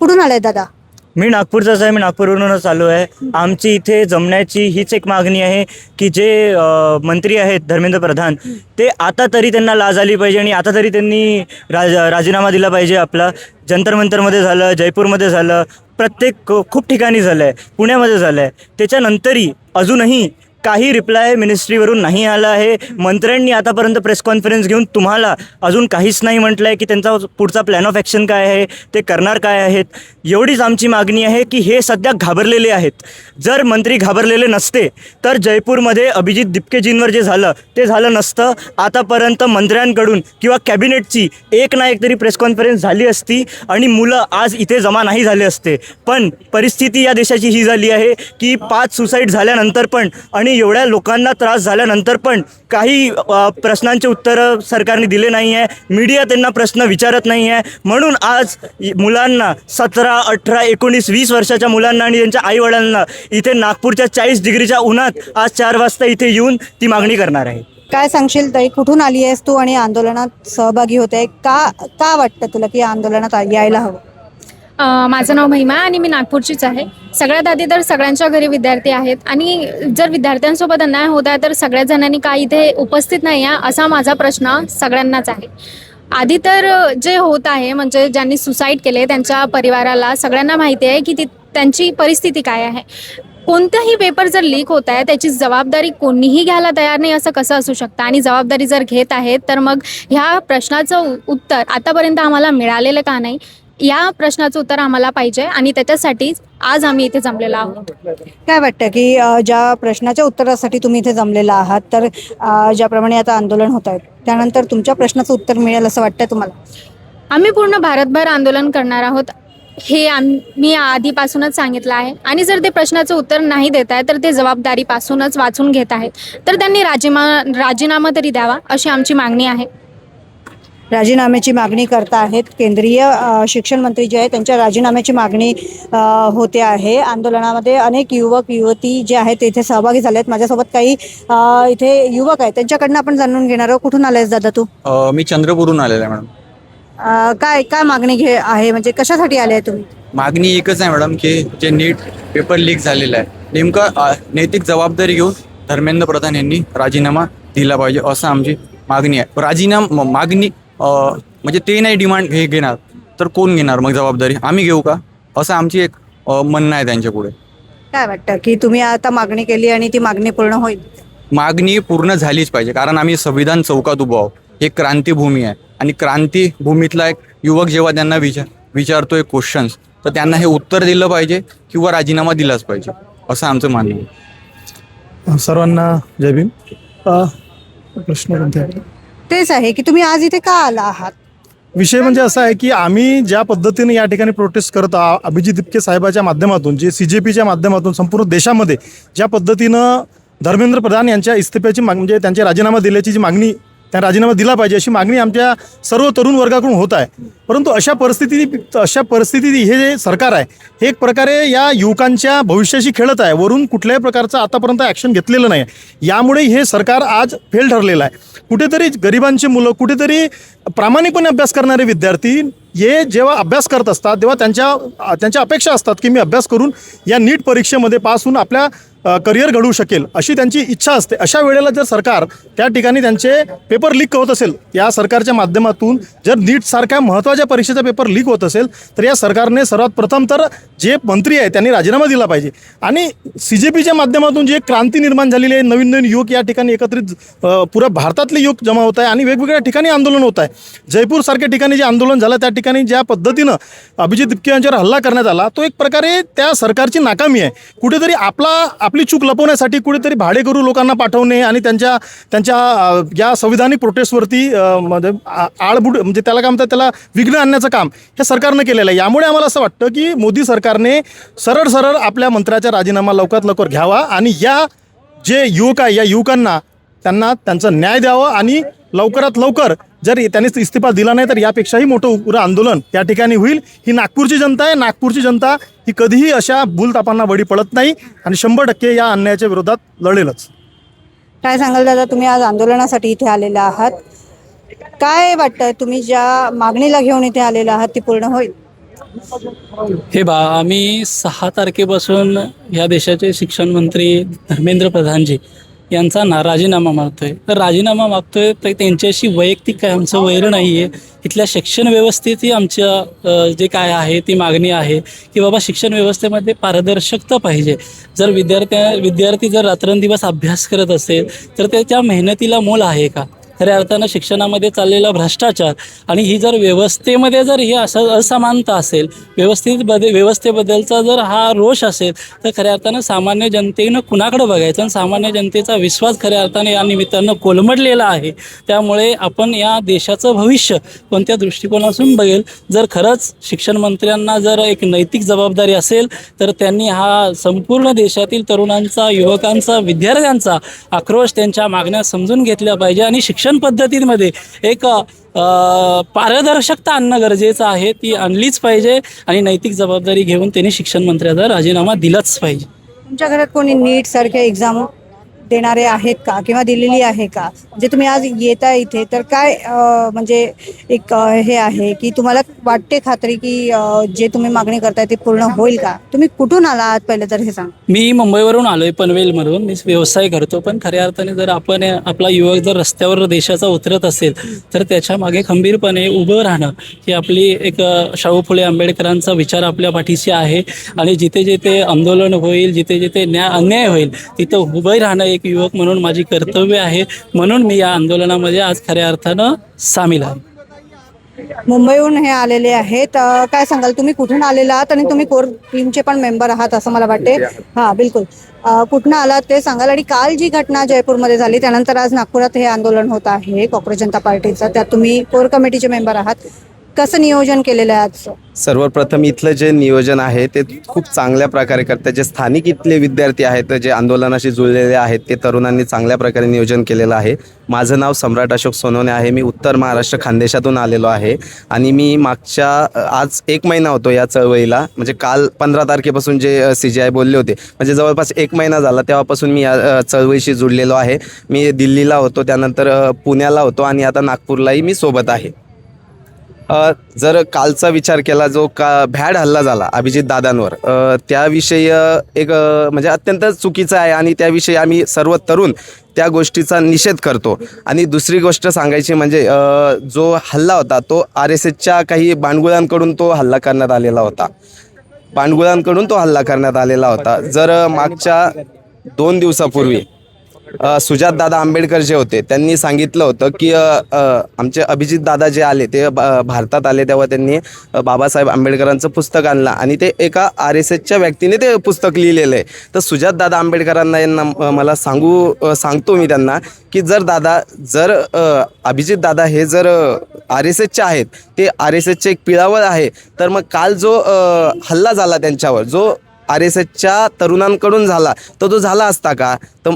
कुठून आलाय दादा? मी नागपूरचाच आहे. मी नागपूरवरूनच आलो आहे. आमची इथे जमण्याची हीच एक मागणी आहे की जे मंत्री आहेत धर्मेंद्र प्रधान, ते आता तरी त्यांना लाज आली पाहिजे आणि आता तरी त्यांनी राजीनामा दिला पाहिजे. आपला जंतर मंतरमध्ये झालं, जयपूरमध्ये झालं, प्रत्येक खूप ठिकाणी झालं आहे, पुण्यामध्ये झालं आहे. त्याच्यानंतरही अजूनही काही रिप्लाय मिनिस्ट्रीवरून नाही आला आहे. मंत्र्यांनी आतापर्यंत प्रेस कॉन्फरन्स घेऊन तुम्हाला अजून काहीच नाही म्हटलं आहे की त्यांचा पुढचा प्लॅन ऑफ ॲक्शन काय आहे, ते करणार काय आहेत. एवढीच आमची मागणी आहे की हे सध्या घाबरलेले आहेत. जर मंत्री घाबरलेले नसते तर जयपूरमध्ये अभिजित दिपकेजींवर जे झालं ते झालं नसतं. आतापर्यंत मंत्र्यांकडून किंवा कॅबिनेटची एक ना एक तरी प्रेस कॉन्फरन्स झाली असती आणि मुलं आज इथे जमा नाही झाले असते. पण परिस्थिती या देशाची ही झाली आहे की 5 सुसाईड झाल्यानंतर पण आणि एवढ्या लोकांना त्रास झाल्यानंतर पण काही प्रश्नांचे उत्तरं सरकारने दिले नाही आहे. मीडिया त्यांना प्रश्न विचारत नाही आहे. म्हणून आज मुलांना 17, 18, 19, 20 वर्षाच्या मुलांना आणि त्यांच्या आईवडिलांना इथे नागपूरच्या 40 डिग्रीच्या उन्हात आज 4 वाजता इथे येऊन ती मागणी करणार आहे. काय सांगशील ताई, कुठून आली आहेस तू आणि आंदोलनात सहभागी होते? का वाटतं तुला की या आंदोलनात यायला हवं? माझं नाव महिमा आणि मी नागपूरचीच आहे. सगळ्यात आधी तर सगळ्यांच्या घरी विद्यार्थी आहेत आणि जर विद्यार्थ्यांसोबत अन्याय होत आहे तर सगळ्या जणांनी का इथे उपस्थित नाही आहे असा माझा प्रश्न सगळ्यांनाच आहे. आधी तर जे होत आहे म्हणजे ज्यांनी सुसाईड केले त्यांच्या परिवाराला सगळ्यांना माहिती आहे की त्यांची परिस्थिती काय आहे. कोणताही पेपर जर लीक होत आहे त्याची जबाबदारी कोणीही घ्यायला तयार नाही असं कसं असू शकतं. आणि जबाबदारी जर घेत आहेत तर मग ह्या प्रश्नाचं उत्तर आतापर्यंत आम्हाला मिळालेलं का नाही, या प्रश्नाचं उत्तर आम्हाला पाहिजे आणि त्याच्यासाठीच आज आम्ही इथे जमलेलो आहोत. काय वाटतं की ज्या प्रश्नाच्या उत्तरासाठी तुम्ही इथे जमलेला आहात, तर ज्याप्रमाणे आता आंदोलन होत आहे त्यानंतर तुमच्या प्रश्नाचं उत्तर मिळेल असं वाटतं तुम्हाला? आम्ही पूर्ण भारतभर आंदोलन करणार आहोत हे मी आधीपासूनच सांगितलं आहे. आणि जर ते प्रश्नाचं उत्तर नाही देत आहे तर ते जबाबदारीपासूनच वाचून घेत आहेत तर त्यांनी राजीनामा तरी द्यावा अशी आमची मागणी आहे. राजीनाम्याची मागणी करता आहेत. केंद्रीय शिक्षण मंत्री जे आहे त्यांच्या राजीनाम्याची मागणी होते आहे. आंदोलनामध्ये अनेक युवक युवती जे आहेत ते इथे सहभागी झाले आहेत. माझ्यासोबत काही इथे युवक आहेत, त्यांच्याकडनं आपण जाणून घेणार आहोत. कुठून आलेस दादा तू? मी चंद्रपूरहून आलेला आहे मॅडम. काय मागणी आहे, म्हणजे कशासाठी आले आहे तुम्ही? मागणी एकच आहे मॅडम की जे नीट पेपर लीक झालेलं आहे नेमकं नैतिक जबाबदारी घेऊन धर्मेंद्र प्रधान यांनी राजीनामा दिला पाहिजे असं आमची मागणी आहे. राजीनामा मागणी म्हणजे ते नाही डिमांड घेणार तर कोण घेणार मग जबाबदारी? आम्ही घेऊ का असं आमची एक म्हणणं आहे त्यांच्या पुढे. काय वाटतं की तुम्ही आता मागणी केली आणि ती मागणी पूर्ण होईल? मागणी पूर्ण झालीच पाहिजे कारण आम्ही संविधान चौकात उभं आहोत. हे क्रांतीभूमी आहे आणि क्रांतीभूमीतला एक युवक जेव्हा त्यांना विचारतोय क्वेश्चन्स तर त्यांना हे उत्तर दिलं पाहिजे किंवा राजीनामा दिलाच पाहिजे असं आमचं मानणं आहे. सर्वांना जय भीम. प्रश्न कोणते आहे? तेच आहे की तुम्ही आज इथे का आला आहात? विषय म्हणजे असा आहे की आम्ही ज्या पद्धतीने या ठिकाणी प्रोटेस्ट करत आहोत, अभिजित दिपके साहेबाच्या माध्यमातून, जे CJPच्या माध्यमातून संपूर्ण देशामध्ये ज्या पद्धतीनं धर्मेंद्र प्रधान यांच्या इस्तिफ्याची म्हणजे त्यांचे राजीनामा दिल्याची जी मागणी, त्या राजीनामा दिला पाहिजे अशी मागणी आमच्या सर्व तरुण वर्गाकडून होत आहे. परंतु अशा परिस्थितीत हे जे सरकार आहे हे एक प्रकारे या युवकांच्या भविष्याशी खेळत आहे. वरून कुठल्याही प्रकारचं आतापर्यंत ॲक्शन घेतलेलं नाही. यामुळे हे सरकार आज फेल ठरलेलं आहे. कुठेतरी गरिबांची मुलं, कुठेतरी प्रामाणिकपणे अभ्यास करणारे विद्यार्थी हे जेव्हा अभ्यास करत असतात तेव्हा त्यांच्या अपेक्षा असतात की मी अभ्यास करून या नीट परीक्षेमध्ये पास होऊन आपल्या करिअर घडवू शकेल अशी त्यांची इच्छा असते. अशा वेळेला जर सरकार त्या ठिकाणी त्यांचे पेपर लीक होत असेल, या सरकारच्या माध्यमातून जर नीटसारख्या महत्त्वाच्या परीक्षेचा पेपर लीक होत असेल तर या सरकारने सर्वात प्रथम तर जे मंत्री आहे त्यांनी राजीनामा दिला पाहिजे. आणि CJPच्या माध्यमातून जी एक क्रांती निर्माण झालेली आहे, नवीन नवीन युवक या ठिकाणी एकत्रित पुऱ्या भारतातले युवक जमा होत आहे आणि वेगवेगळ्या ठिकाणी आंदोलन होत आहे. जयपूरसारख्या ठिकाणी जे आंदोलन झालं त्या ठिकाणी ज्या पद्धतीनं अभिजित दिपके यांच्यावर हल्ला करण्यात आला तो एक प्रकारे त्या सरकारची नाकामी आहे. कुठेतरी आपली चूक लपवण्यासाठी कुठेतरी भाडेकरू लोकांना पाठवणे आणि त्यांच्या या संविधानिक प्रोटेस्टवरती आळबुड म्हणजे त्याला काय म्हणतात, त्याला विघ्न आणण्याचं काम हे सरकारनं केलेलं आहे. यामुळे आम्हाला असं वाटतं की मोदी सरकारने सरळ आपल्या मंत्र्याचा राजीनामा लवकरात लवकर घ्यावा आणि या जे युवक आहे या युवकांना त्यांचा न्याय द्यावा आणि लवकरात लवकर जर त्यांनी इस्तिफा दिला नाही तर यापेक्षाही मोठं उग्र आंदोलन या ठिकाणी होईल. ही नागपूरची जनता आहे. नागपूरची जनता ही कधीही अशा भूलतापांना बळी पडत नाही आणि 100% या अन्यायाच्या विरोधात लढेलच. काय सांगाल दादा, तुम्ही आज आंदोलनासाठी इथे आलेला आहात, काय वाटतंय? तुम्ही ज्या मागणीला घेऊन इथे आलेला आहात ती पूर्ण होईल? हे बा आम्ही 6 तारखेपासून या देशाचे शिक्षण मंत्री धर्मेंद्र प्रधानजी यांचा राजीनामा मागतोय. तर राजीनामा मागतोय तर त्यांच्याशी वैयक्तिक काय आमचं वैर नाही आहे. इथल्या शिक्षण व्यवस्थेची आमच्या जे काय आहे ती मागणी आहे की बाबा शिक्षण व्यवस्थेमध्ये पारदर्शकता पाहिजे. जर विद्यार्थी जर रात्रंदिवस अभ्यास करत असेल तर त्याच्या मेहनतीला मोल आहे का? खऱ्या अर्थानं शिक्षणामध्ये चाललेला भ्रष्टाचार आणि ही जर व्यवस्थेमध्ये जर ही असमानता असेल, व्यवस्थेबद्दलचा जर हा रोष असेल तर खऱ्या अर्थानं सामान्य जनतेनं कुणाकडे बघायचं आणि सामान्य जनतेचा विश्वास खऱ्या अर्थाने या निमित्तानं कोलमडलेला आहे. त्यामुळे आपण या देशाचं भविष्य कोणत्या दृष्टिकोनातून बघेल. जर खरंच शिक्षण मंत्र्यांना जर एक नैतिक जबाबदारी असेल तर त्यांनी हा संपूर्ण देशातील तरुणांचा, युवकांचा, विद्यार्थ्यांचा आक्रोश, त्यांच्या मागण्या समजून घेतल्या पाहिजे आणि शिक्षण पद्धतीमध्ये एक पारदर्शकता आणणं गरजेचं आहे. ती आणलीच पाहिजे आणि नैतिक जबाबदारी घेऊन त्यांनी शिक्षण मंत्र्याचा राजीनामा दिलाच पाहिजे. तुमच्या घरात कोणी नीट सारखे एक्झाम देणारे आहेत का किंवा दिलेली आहे का? म्हणजे तुम्ही आज येता इथे तर काय म्हणजे एक हे आहे की तुम्हाला वाटते खात्री की जे तुम्ही मागणी करताय ते पूर्ण होईल का? तुम्ही कुठून आलात पहिले तर हे सांग. मी मुंबईवरून आलो आहे, पनवेलमधून. मी व्यवसाय करतो. पण खऱ्या अर्थाने जर आपण आपला युवक जर रस्त्यावर देशाचा उतरत असेल तर त्याच्या मागे खंबीरपणे उभं राहणं ही आपली एक शाहू फुले आंबेडकरांचा विचार आपल्या पाठीशी आहे. आणि जिथे जिथे आंदोलन होईल, जिथे जिथे अन्याय होईल तिथं उभं राहणं एक युवक म्हणून माझी कर्तव्य आहे. म्हणून मी या आंदोलनामध्ये आज खऱ्या अर्थानं सामील आहे. मुंबईहून हे आलेले आहेत. काय सांगाल, तुम्ही कुठून आलेला आहात आणि तुम्ही कोर टीमचे पण मेंबर आहात असं मला वाटते. हां, बिलकुल. कुठून आलात ते सांगाल. आणि काल जी घटना जयपूरमध्ये झाली त्यानंतर आज नागपुरात हे आंदोलन होत आहे कॉक्रोच जनता पार्टीचं, त्यात तुम्ही कोर कमिटीचे मेंबर आहात. कसं नियोजन केलेलं आहे आजचं? सर्वप्रथम इथलं जे नियोजन आहे ते खूप चांगल्या प्रकारे करतात. जे स्थानिक इथले विद्यार्थी आहेत, जे आंदोलनाशी जुळलेले आहेत, ते तरुणांनी चांगल्या प्रकारे नियोजन केलेलं आहे. माझं नाव सम्राट अशोक सोनवणे आहे. मी उत्तर महाराष्ट्र खानदेशातून आलेलो आहे आणि मी मागच्या आज 1 महिना होतो या चळवळीला. म्हणजे काल 15 तारखेपासून जे CGI बोलले होते, म्हणजे जवळपास 1 महिना झाला तेव्हापासून मी या चळवळीशी जुळलेलो आहे. मी दिल्लीला होतो, त्यानंतर पुण्याला होतो आणि आता नागपूरलाही मी सोबत आहे. जर कालचा विचार केला, जो भ्याड हल्ला झाला अभिजित दादांवर, त्याविषयी एक म्हणजे अत्यंत चुकीचं आहे आणि त्याविषयी आम्ही सर्व तरुण त्या गोष्टीचा निषेध करतो. आणि दुसरी गोष्ट सांगायची म्हणजे जो हल्ला होता तो RSSच्या काही बांडगुळांकडून तो हल्ला करण्यात आलेला होता. जर मागच्या 2 दिवसापूर्वी सुजातदादा आंबेडकर जे होते त्यांनी सांगितलं होतं की आमचे अभिजित दादा जे आले ते भारतात आले तेव्हा त्यांनी बाबासाहेब आंबेडकरांचं पुस्तक आणलं आणि ते एका RSSच्या व्यक्तीने ते पुस्तक लिहिलेलं आहे. तर सुजातदादा आंबेडकरांना मला सांगतो मी त्यांना की जर अभिजित दादा हे जर RSSचे आहेत, ते RSSचे एक पिळावळ आहे, तर मग काल जो हल्ला झाला त्यांच्यावर, जो RSSच्या तरुणांकडून झाला, तर तो झाला असता का? तर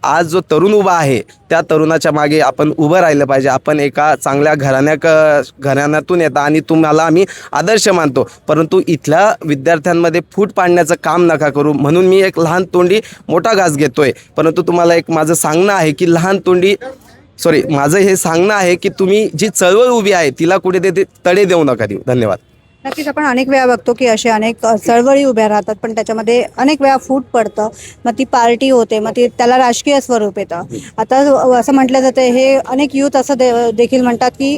आज जो तरुण उभा आहे त्या तरुणाच्या मागे आपण उभं राहिलं पाहिजे. आपण एका चांगल्या घराण्यातून येता आणि तुम्हाला आम्ही आदर्श मानतो, परंतु इथल्या विद्यार्थ्यांमध्ये फूट पाडण्याचं काम नका करू. म्हणून मी एक लहान तोंडी मोठा घास घेतोय. परंतु तुम्हाला एक माझं सांगणं आहे की माझं हे सांगणं आहे की तुम्ही जी चळवळ उभी आहे तिला कुठे ते तडे देऊ नका देऊ. धन्यवाद. नक्कीच आपण अनेक वेळा बघतो की असे अनेक चळवळी उभ्या राहतात, पण त्याच्यामध्ये अनेक वेळा फूट पडतं, मग ती पार्टी होते, मग ती त्याला राजकीय स्वरूप येतं. आता असं म्हटलं जातं, हे अनेक युथ असं देखील म्हणतात की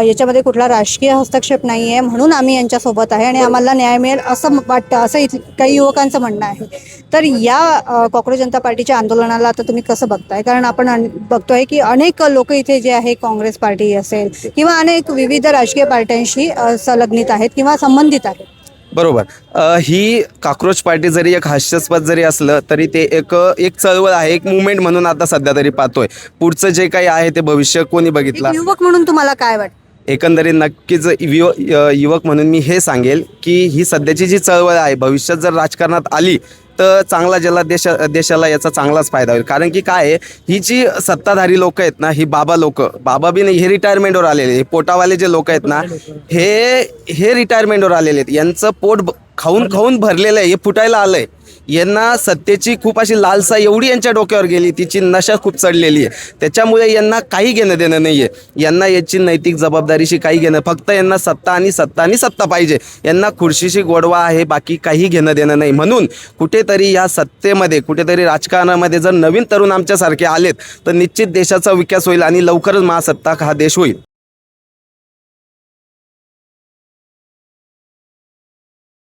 याच्यामध्ये कुठला राजकीय हस्तक्षेप नाही आहे, म्हणून आम्ही यांच्यासोबत आहे आणि आम्हाला न्याय मिळेल असं वाटतं, असं काही युवकांचं म्हणणं आहे. तर या कॉक्रोच जनता पार्टीच्या आंदोलनाला आता तुम्ही कसं बघताय? कारण आपण बघतोय की अनेक लोक इथे जे आहे, काँग्रेस पार्टी असेल किंवा अनेक विविध राजकीय पार्ट्यांशी संलग्नित आहेत किंवा संबंधित आहेत. बरोबर. ही कॉक्रोच पार्टी जरी एक हास्यास्पद जरी असलं तरी ते एक चळवळ आहे, एक मुवमेंट म्हणून आता सध्या तरी पाहतोय. पुढचं जे काही आहे ते भविष्य कोणी बघितला. युवक म्हणून तुम्हाला काय वाटतं? एकंदरीत नक्कीच युवक म्हणून मी हे सांगेल की ही सध्याची जी चळवळ आहे, भविष्यात जर राजकारणात आली तर चांगला देशाला याचा चांगलाच फायदा होईल. कारण की काय आहे, ही जी सत्ताधारी लोक आहेत ना, ही बाबा बी नाही, हे रिटायरमेंटवर आलेले, हे पोटावाले जे लोक आहेत ना, हे रिटायरमेंटवर आलेले आहेत. यांचं पोट खाऊन खाऊन भरलेलं आहे, हे फुटायला आलंय. यांना सत्तेची खूप अशी लालसा एवढी यांच्या डोक्यावर गेली, तिची नशा खूप चढलेली आहे. त्याच्यामुळे यांना काही घेणं देणं नाही आहे. यांना याची नैतिक जबाबदारीशी काही घेणं, फक्त यांना सत्ता आणि सत्ता आणि सत्ता पाहिजे. यांना खुर्शीशी गोडवा आहे, बाकी काही घेणं देणं नाही. म्हणून कुठेतरी या सत्तेमध्ये, कुठेतरी राजकारणामध्ये जर नवीन तरुण आमच्यासारखे आलेत तर निश्चित देशाचा विकास होईल आणि लवकरच महासत्ता हा देश होईल.